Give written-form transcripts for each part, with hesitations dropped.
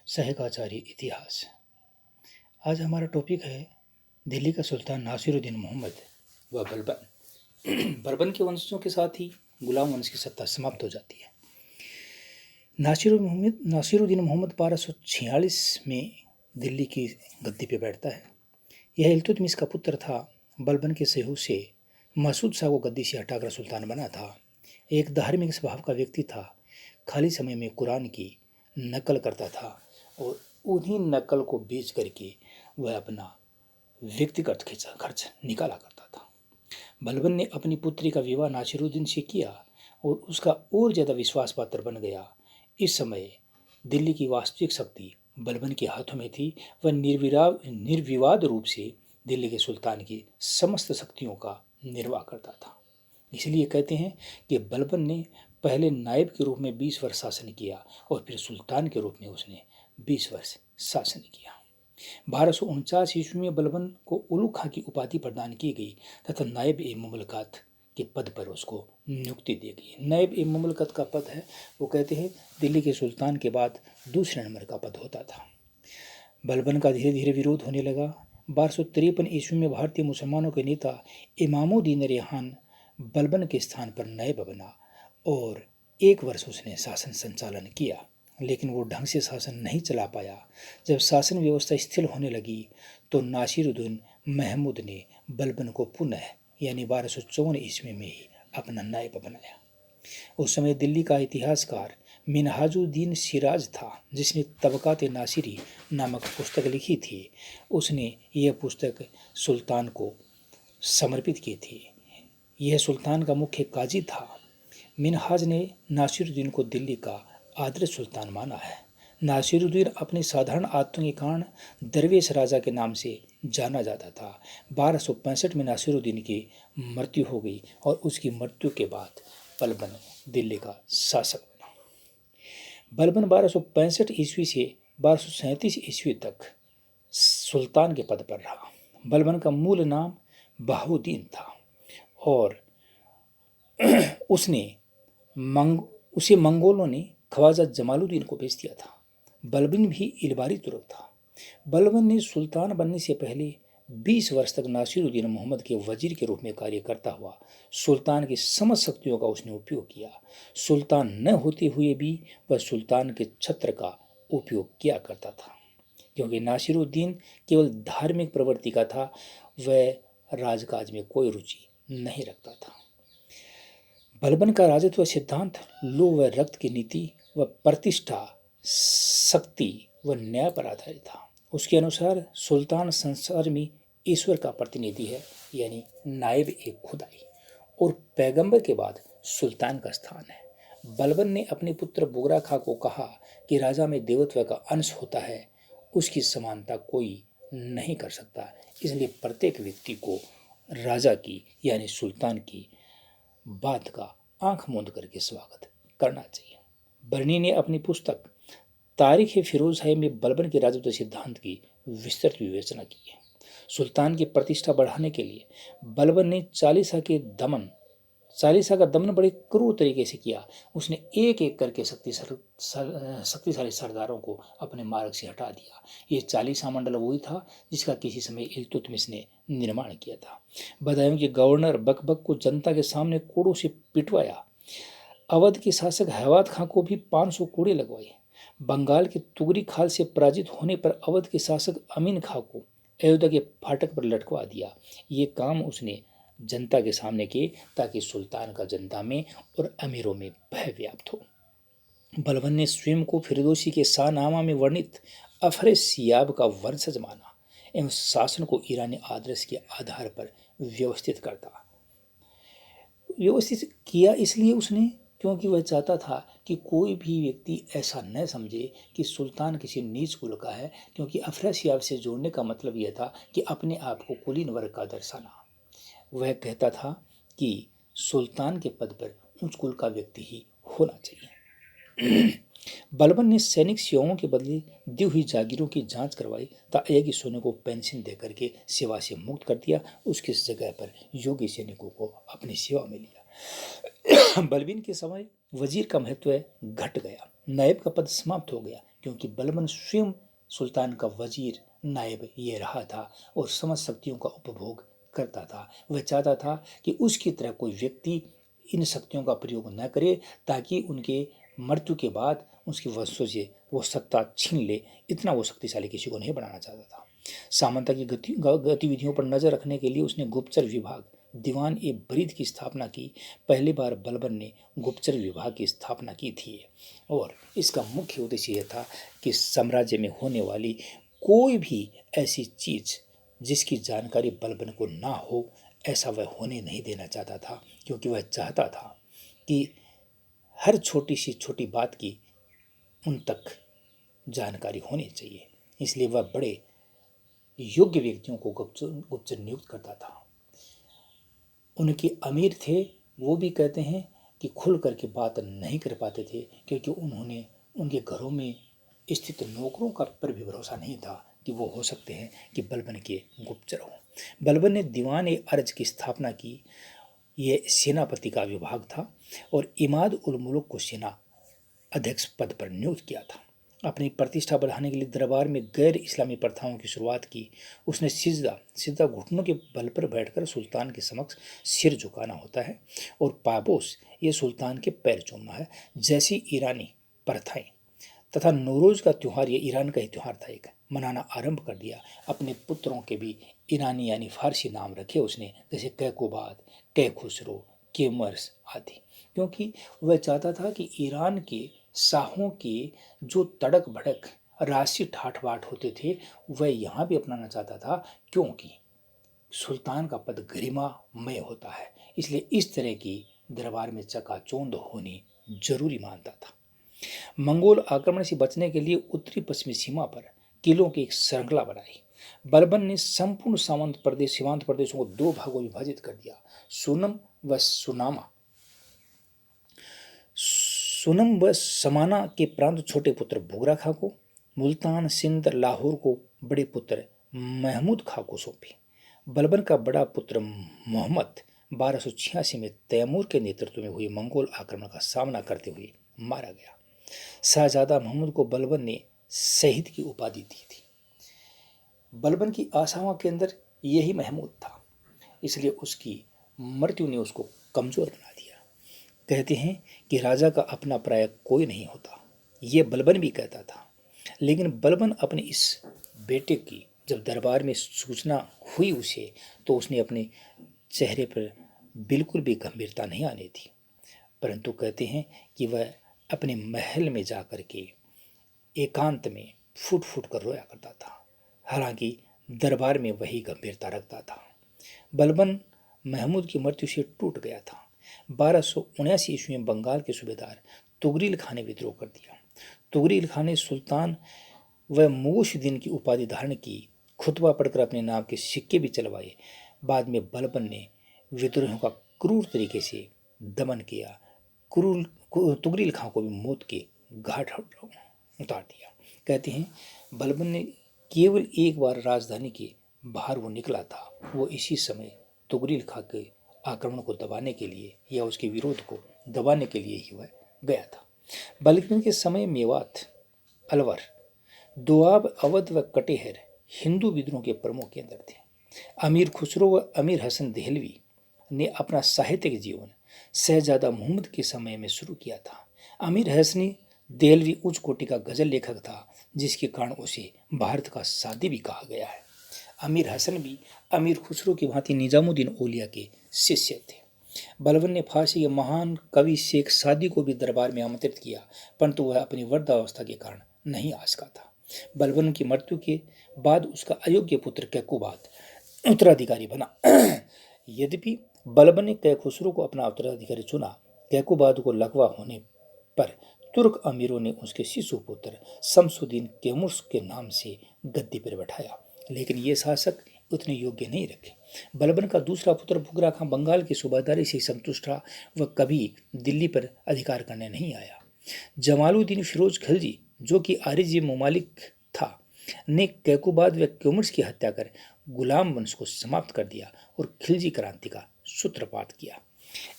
सहकाचार्य इतिहास। आज हमारा टॉपिक है दिल्ली का सुल्तान नासिरुद्दीन मोहम्मद व बलबन। बलबन के वंशजों के साथ ही गुलाम वंश की सत्ता समाप्त हो जाती है। नासिरुद्दीन मोहम्मद 1246 में दिल्ली की गद्दी पर बैठता है। यह इल्तुतमिश का पुत्र था। बलबन के सहयोग से मसूद शाह को गद्दी से हटाकर सुल्तान बना था। एक धार्मिक स्वभाव का व्यक्ति था। खाली समय में कुरान की नकल करता था और उन्हीं नकल को बेच करके वह अपना व्यक्तिगत खर्च निकाला करता था। बलबन ने अपनी पुत्री का विवाह नासिरुद्दीन से किया और उसका और ज़्यादा विश्वास पात्र बन गया। इस समय दिल्ली की वास्तविक शक्ति बलबन के हाथों में थी। वह निर्विवाद रूप से दिल्ली के सुल्तान की समस्त शक्तियों का निर्वाह करता था। इसलिए कहते हैं कि बलबन ने पहले नायब के रूप में 20 वर्ष शासन किया और फिर सुल्तान के रूप में उसने 20 वर्ष शासन किया। 1249 ईस्वी में बलबन को उलुग खां की उपाधि प्रदान की गई तथा नायब ए मुमलकत के पद पर उसको नियुक्ति दी गई। नायब ए मुमलकत का पद है, वो कहते हैं दिल्ली के सुल्तान के बाद दूसरे नंबर का पद होता था। बलबन का धीरे धीरे विरोध होने लगा। 1253 ईस्वी में भारतीय मुसलमानों के नेता इमामुद्दीन रेहान बलबन के स्थान पर नायब बना और 1 वर्ष उसने शासन संचालन किया, लेकिन वो ढंग से शासन नहीं चला पाया। जब शासन व्यवस्था स्थिर होने लगी तो नासिरुद्दीन महमूद ने बलबन को पुनः यानी 1254 ईस्वी में ही अपना नायब बनाया। उस समय दिल्ली का इतिहासकार मिनहाजुद्दीन सिराज था, जिसने तबकात नासिरी नामक पुस्तक लिखी थी। उसने यह पुस्तक सुल्तान को समर्पित की थी। यह सुल्तान का मुख्य काजी था। मिनहाज ने नासिरुद्दीन को दिल्ली का आदर्श सुल्तान माना है। नासिरुद्दीन अपनी साधारण आदतों के कारण दरवेश राजा के नाम से जाना जाता था। 1265 में नासिरुद्दीन की मृत्यु हो गई और उसकी मृत्यु के बाद बलबन दिल्ली का शासक बना। बलबन 1265 ईस्वी से 1237 ईस्वी तक सुल्तान के पद पर रहा। बलबन का मूल नाम बहाउद्दीन था और उसे मंगोलों ने ख्वाजा जमालुद्दीन को बेच दिया था। बलबन भी इलबारी तुर्क था। बलबन ने सुल्तान बनने से पहले 20 वर्ष तक नासिरुद्दीन मोहम्मद के वजीर के रूप में कार्य करता हुआ सुल्तान की समस्त शक्तियों का उसने उपयोग किया। सुल्तान न होते हुए भी वह सुल्तान के छत्र का उपयोग किया करता था, क्योंकि नासिरुद्दीन केवल धार्मिक प्रवृत्ति का था। वह राजकाज में कोई रुचि नहीं रखता था। बलबन का राजत्व सिद्धांत लोह व रक्त की नीति व प्रतिष्ठा, शक्ति व न्याय पर आधारित था। उसके अनुसार सुल्तान संसार में ईश्वर का प्रतिनिधि है, यानी नायब एक खुदाई, और पैगंबर के बाद सुल्तान का स्थान है। बलबन ने अपने पुत्र बुगरा खां को कहा कि राजा में देवत्व का अंश होता है, उसकी समानता कोई नहीं कर सकता। इसलिए प्रत्येक व्यक्ति को राजा की यानी सुल्तान की बात का आंख मूंद करके स्वागत करना चाहिए। बर्नी ने अपनी पुस्तक तारीख फिरोजशाही में बलबन के राजत्व सिद्धांत की विस्तृत विवेचना की है। सुल्तान की प्रतिष्ठा बढ़ाने के लिए बलबन ने चालीसा का दमन बड़े क्रूर तरीके से किया। उसने एक एक करके शक्तिशाली सरदारों को अपने मार्ग से हटा दिया। ये चालीसा मंडल वही था जिसका किसी समय इल्तुतमिश ने निर्माण किया था। बदायूं के गवर्नर बकबक को जनता के सामने कोड़ों से पिटवाया। अवध के शासक हैवात खां को भी 500 कोड़े लगवाए। बंगाल के तुगरी खाल से पराजित होने पर अवध के शासक अमीन खां को अयोध्या के फाटक पर लटकवा दिया। ये काम उसने जनता के सामने किए ताकि सुल्तान का जनता में और अमीरों में भय व्याप्त हो। बलबन ने स्वयं को फिरदौसी के शाहनामा में वर्णित अफरे सियाब का वंशज माना एवं शासन को ईरानी आदर्श के आधार पर व्यवस्थित किया। इसलिए उसने, क्योंकि वह चाहता था कि कोई भी व्यक्ति ऐसा न समझे कि सुल्तान किसी नीच कुल का है, क्योंकि अफरा सियाब से जोड़ने का मतलब यह था कि अपने आप को कुलीन वर्ग का दर्शाना। वह कहता था कि सुल्तान के पद पर उच्च कुल का व्यक्ति ही होना चाहिए। बलबन ने सैनिक सेवाओं के बदले दी हुई जागीरों की जांच करवाई तथा अयोग्य सैनिकों को पेंशन देकर के सेवा से मुक्त कर दिया। उसकी जगह पर योग्य सैनिकों को अपनी सेवा में लिया। बलबन के समय वजीर का महत्व घट गया। नायब का पद समाप्त हो गया, क्योंकि बलबन स्वयं सुल्तान का वजीर नायब ये रहा था और समस्त शक्तियों का उपभोग करता था। वह चाहता था कि उसकी तरह कोई व्यक्ति इन शक्तियों का प्रयोग न करे ताकि उनके मृत्यु के बाद उसके वंशों से वो सत्ता छीन ले। इतना वो शक्तिशाली किसी को नहीं बनाना चाहता था। सामंता की गतिविधियों पर नजर रखने के लिए उसने गुप्तचर विभाग दीवान ए बरीद की स्थापना की। पहली बार बलबन ने गुप्तचर विभाग की स्थापना की थी और इसका मुख्य उद्देश्य यह था कि साम्राज्य में होने वाली कोई भी ऐसी चीज जिसकी जानकारी बलबन को ना हो, ऐसा वह होने नहीं देना चाहता था, क्योंकि वह चाहता था कि हर छोटी सी छोटी बात की उन तक जानकारी होनी चाहिए। इसलिए वह बड़े योग्य व्यक्तियों को गुप्तचर नियुक्त करता था। उनके अमीर थे, वो भी कहते हैं कि खुल करके बात नहीं कर पाते थे, क्योंकि उन्होंने उनके घरों में स्थित नौकरों का पर भी भरोसा नहीं था कि वो हो सकते हैं कि बलबन के गुप्तचर हों। बलबन ने दीवान ए अर्ज की स्थापना की। ये सेनापति का विभाग था और इमाद उल मुल्क को सेना अध्यक्ष पद पर नियुक्त किया था। अपनी प्रतिष्ठा बढ़ाने के लिए दरबार में गैर इस्लामी प्रथाओं की शुरुआत की। उसने सीधा घुटनों के बल पर बैठकर सुल्तान के समक्ष सिर झुकाना होता है और पापोस ये सुल्तान के पैर चूमना है जैसी ईरानी प्रथाएं तथा नौरोज का त्यौहार, ये ईरान का ही त्यौहार था, एक मनाना आरंभ कर दिया। अपने पुत्रों के भी ईरानी यानी फारसी नाम रखे उसने, जैसे कैकोबाद, कैखुसरो, केमर्स आदि, क्योंकि वह चाहता था कि ईरान के शाहों के जो तड़क भड़क राशि ठाठ बाट होते थे वह यहाँ भी अपनाना चाहता था, क्योंकि सुल्तान का पद गरिमामय होता है। इसलिए इस तरह की दरबार में चकाचौंध होनी जरूरी मानता था। मंगोल आक्रमण से बचने के लिए उत्तरी पश्चिमी सीमा पर किलों की एक श्रृंखला बनाई। बलबन ने संपूर्ण सीमांत प्रदेशों को दो भागों में विभाजित कर दिया। सोनम व समाना के प्रांत छोटे पुत्र बुगरा खां को, मुल्तान, सिंध, लाहौर को बड़े पुत्र महमूद खां को सौंपी। बलबन का बड़ा पुत्र मोहम्मद 1286 में तैमूर के नेतृत्व में हुए मंगोल आक्रमण का सामना करते हुए मारा गया। शाहजादा महमूद को बलबन ने शहीद की उपाधि दी थी। बलबन की आशाओं के अंदर यही महमूद था, इसलिए उसकी मृत्यु ने उसको कमजोर बना दिया। कहते हैं कि राजा का अपना प्राय कोई नहीं होता, ये बलबन भी कहता था। लेकिन बलबन अपने इस बेटे की जब दरबार में सूचना हुई उसे, तो उसने अपने चेहरे पर बिल्कुल भी गंभीरता नहीं आने दी, परंतु कहते हैं कि वह अपने महल में जाकर के एकांत में फूट फूट कर रोया करता था। हालांकि दरबार में वही गंभीरता रखता था। बलबन महमूद की मृत्यु से टूट गया था। 1279 ईस्वी में बंगाल के सूबेदार तुगरिल खां ने विद्रोह कर दिया। तुगरिल खां ने सुल्तान व मुगुशुद्दीन की उपाधि धारण की, खुतबा पढ़कर अपने नाम के सिक्के भी चलवाए। बाद में बलबन ने विद्रोहियों का क्रूर तरीके से दमन किया। तुगरिल खां को भी मौत के घाट उतार दिया। कहते हैं बलबन ने केवल एक बार राजधानी के बाहर वो निकला था, वो इसी समय तुगरिल खां के आक्रमण को दबाने के लिए या उसके विरोध को दबाने के लिए ही वह गया था। बलबन के समय मेवात, अलवर, दोआब, अवध व कटेहर हिंदू विद्रोह के प्रमुख केंद्र थे। अमीर खुसरो व अमीर हसन देहलवी ने अपना साहित्यिक जीवन शहजादा मोहम्मद के समय में शुरू किया था। अमीर हसनी देहलवी उच्च कोटि का गजल लेखक था, जिसके कारण उसे भारत का सादी भी कहा गया है। अमीर हसन भी अमीर खुसरो की भांति निजामुद्दीन औलिया के शिष्य थे। बलबन ने फारसी के महान कवि शेख सादी को भी दरबार में आमंत्रित किया, परंतु वह अपनी वृद्धावस्था के कारण नहीं आ सका था। बलबन की मृत्यु के बाद उसका अयोग्य पुत्र कैकोबाद उत्तराधिकारी बना। यद्यपि बलबन ने कैखुसरो को अपना उत्तराधिकारी चुना, कैकोबाद को लकवा होने पर तुर्क अमीरों ने उसके शिशु पुत्र शमसुद्दीन कैमुर्स के नाम से गद्दी पर बैठाया, लेकिन ये शासक उतने योग्य नहीं रखे। बलबन का दूसरा पुत्र बुगरा खां बंगाल की सूबादारी से संतुष्ट रहा, वह कभी दिल्ली पर अधिकार करने नहीं आया। जमालुद्दीन फिरोज खिलजी, जो कि आरिजी ममालिक था, ने कैकोबाद व कैमुर्स की हत्या कर गुलाम वंश को समाप्त कर दिया और खिलजी क्रांति का सूत्रपात किया।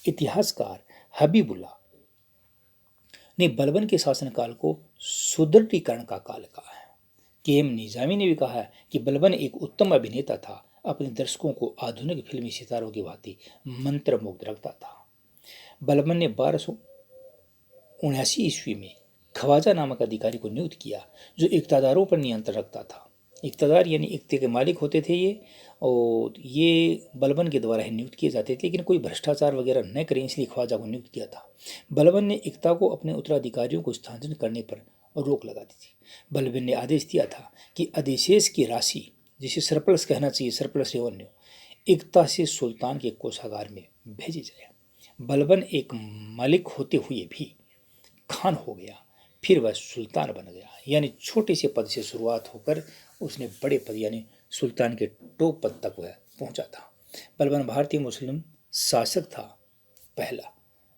इतिहासकार हबीबुल्लाह ने बलबन के शासनकाल को सुदृढ़ीकरण का काल कहा है। के.एम. निजामी ने भी कहा है कि बलबन एक उत्तम अभिनेता था, अपने दर्शकों को आधुनिक फिल्मी सितारों की भांति मंत्रमुग्ध रखता था। बलबन ने 1279 ईस्वी में ख्वाजा नामक अधिकारी को नियुक्त किया जो इक्तदारों पर नियंत्रण रखता था। इक्तदार यानी इक्ते के मालिक होते थे ये, और ये बलबन के द्वारा ही नियुक्त किए जाते थे, लेकिन कोई भ्रष्टाचार वगैरह न करें इसलिए ख्वाजा को नियुक्त किया था। बलबन ने इक्ता को अपने उत्तराधिकारियों को स्थानांतरित करने पर रोक लगा दी थी। बलबन ने आदेश दिया था कि अधिशेष की राशि, जिसे सरप्लस कहना चाहिए, सरप्लस रेवेन्यू, इक्ता से सुल्तान के कोषागार में भेजी जाए। बलबन एक मलिक होते हुए भी खान हो गया, फिर वह सुल्तान बन गया, यानी छोटे से पद से शुरुआत होकर उसने बड़े पद यानी सुल्तान के टॉप पद तक वह पहुंचा था। बलबन भारतीय मुस्लिम शासक था पहला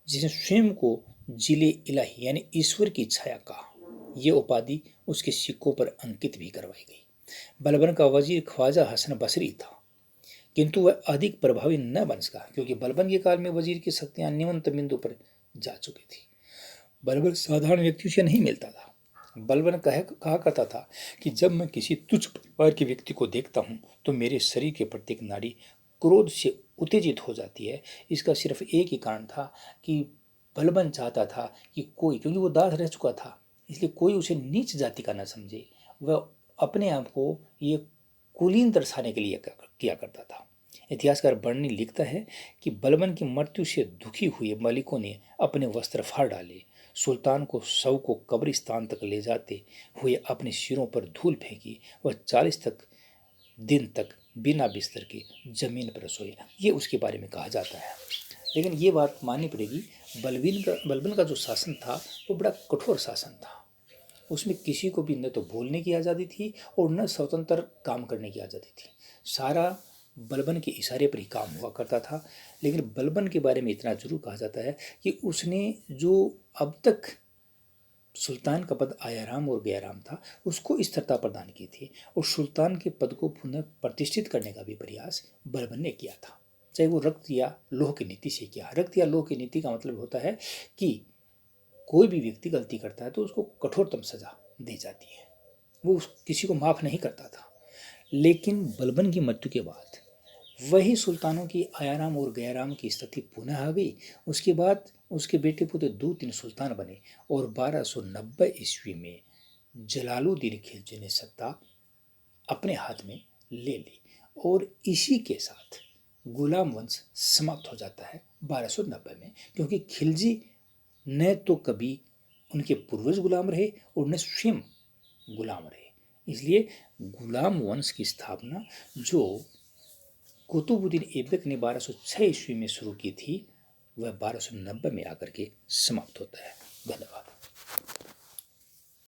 जिसने स्वयं को जिले इलाही यानी ईश्वर की छाया कहा। यह उपाधि उसके सिक्कों पर अंकित भी करवाई गई। बलबन का वजीर ख्वाजा हसन बसरी था, किंतु वह अधिक प्रभावी न बन सका क्योंकि बलबन के काल में वजीर की शक्तियां न्यूनतम बिंदु पर जा चुकी थी। बलबन साधारण व्यक्तियों से नहीं मिलता था। बलबन कहा करता था कि जब मैं किसी तुच्छ परिवार के व्यक्ति को देखता हूँ तो मेरे शरीर के प्रत्येक नाड़ी क्रोध से उत्तेजित हो जाती है। इसका सिर्फ एक ही कारण था कि बलबन चाहता था कि कोई, क्योंकि वो दास रह चुका था, इसलिए कोई उसे नीच जाति का न समझे। वह अपने आप को ये कुलीन दर्शाने के लिए किया करता था। इतिहासकार बर्नी लिखता है कि बलबन की मृत्यु से दुखी हुए मलिकों ने अपने वस्त्र फाड़ डाले। सुल्तान को शव को कब्रिस्तान तक ले जाते हुए अपने सिरों पर धूल फेंकी। वह 40 दिन तक बिना बिस्तर के जमीन पर सोया। ये उसके बारे में कहा जाता है। लेकिन ये बात माननी पड़ेगी, बलबन का जो शासन था वो बड़ा कठोर शासन था। उसमें किसी को भी न तो बोलने की आज़ादी थी और न स्वतंत्र काम करने की आज़ादी थी। सारा बलबन के इशारे पर ही काम हुआ करता था। लेकिन बलबन के बारे में इतना जरूर कहा जाता है कि उसने जो अब तक सुल्तान का पद आयाराम और गयाराम था उसको स्थिरता प्रदान की थी, और सुल्तान के पद को पुनः प्रतिष्ठित करने का भी प्रयास बलबन ने किया था, चाहे वो रक्त या लोह की नीति से किया। रक्त या लोह की नीति का मतलब होता है कि कोई भी व्यक्ति गलती करता है तो उसको कठोरतम सजा दी जाती है, वो किसी को माफ़ नहीं करता था। लेकिन बलबन की मृत्यु के बाद वही सुल्तानों की आयाराम और गयाराम की स्थिति पुनः आ गई। उसके बाद उसके बेटे पुत्र 2-3 सुल्तान बने और 1290 ईस्वी में जलालुद्दीन खिलजी ने सत्ता अपने हाथ में ले ली, और इसी के साथ गुलाम वंश समाप्त हो जाता है 1290 में, क्योंकि खिलजी न तो कभी उनके पूर्वज गुलाम रहे और न स्वयं गुलाम रहे। इसलिए गुलाम वंश की स्थापना जो कुतुबुद्दीन ऐबक ने 1206 ईस्वी में शुरू की थी वह 1290 में आकर के समाप्त होता है। धन्यवाद।